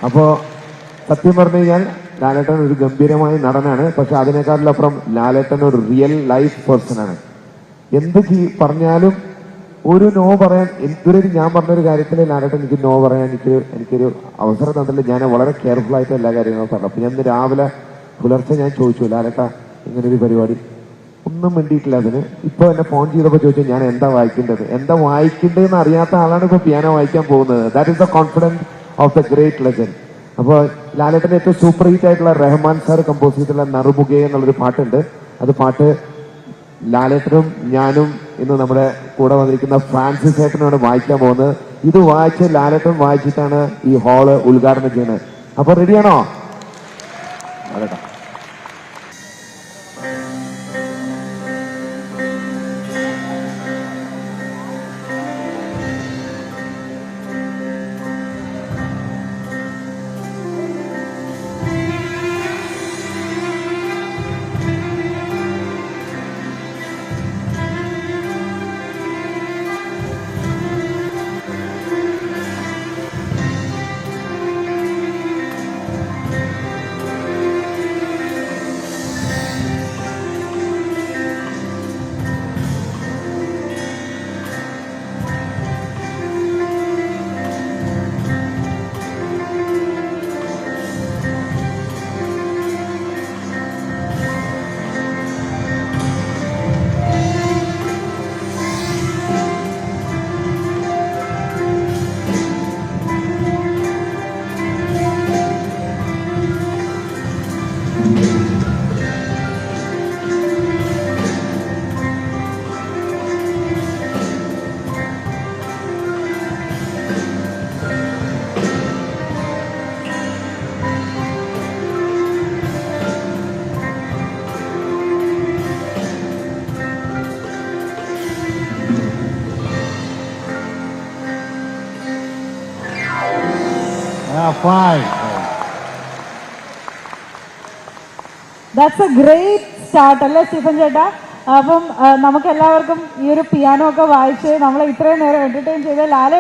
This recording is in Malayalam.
അപ്പോൾ സത്യം പറഞ്ഞു കഴിഞ്ഞാൽ ലാലേട്ടൻ ഒരു ഗംഭീരമായ നടനാണ്. പക്ഷെ അതിനേക്കാളിലപ്പുറം ലാലേട്ടൻ ഒരു റിയൽ ലൈഫ് പേഴ്സണാണ്. എന്ത് പറഞ്ഞാലും ഒരു നോ പറയാൻ ഇതുവരെ ഞാൻ പറഞ്ഞൊരു കാര്യത്തിൽ ലാലേട്ടൻ എനിക്ക് നോ പറയാൻ എനിക്കൊരു അവസരം തന്നില്ല. ഞാൻ വളരെ കെയർഫുൾ ആയിട്ട് എല്ലാ കാര്യങ്ങളും പറഞ്ഞു. അപ്പൊ ഞാൻ ഇന്ന് രാവിലെ പുലർച്ചെ ഞാൻ ചോദിച്ചു, ലാലേട്ട ഇങ്ങനൊരു പരിപാടി ഒന്നും വേണ്ടിയിട്ടില്ല അതിന്. ഇപ്പൊ എന്നെ ഫോൺ ചെയ്തപ്പോൾ ചോദിച്ചു ഞാൻ എന്താ വായിക്കേണ്ടതെന്ന് അറിയാത്ത ആളാണ് ഇപ്പൊ പിയാനോ വായിക്കാൻ പോകുന്നത്. That is the confidence of the great legend. അപ്പോൾ ലാലേട്ടന്റെ ഏറ്റവും സൂപ്പർ ഹിറ്റ് ആയിട്ടുള്ള റഹ്മാൻ സാർ കമ്പോസ് ചെയ്തിട്ടുള്ള നറുമുഖേ എന്നുള്ളൊരു പാട്ടുണ്ട്. അത് പാട്ട് ലാലേട്ടനും ഞാനും ഇന്ന് നമ്മുടെ കൂടെ വന്നിരിക്കുന്ന ഫ്രാൻസിസ് ഏട്ടനാണ് വായിക്കാൻ പോകുന്നത്. ഇത് വായിച്ച് ലാലേട്ടൻ വായിച്ചിട്ടാണ് ഈ ഹാള് ഉദ്ഘാടനം ചെയ്യുന്നത്. അപ്പൊ റെഡിയാണോ? ലാലേട്ട Fine. That's a great start, അല്ലേ സ്റ്റീഫൻ ചേട്ടാ? അപ്പം നമുക്ക് എല്ലാവർക്കും ഈ ഒരു പിയാനോ ഒക്കെ വായിച്ച് നമ്മളെ ഇത്രയും നേരം എന്റർടൈൻ ചെയ്ത ലാലേ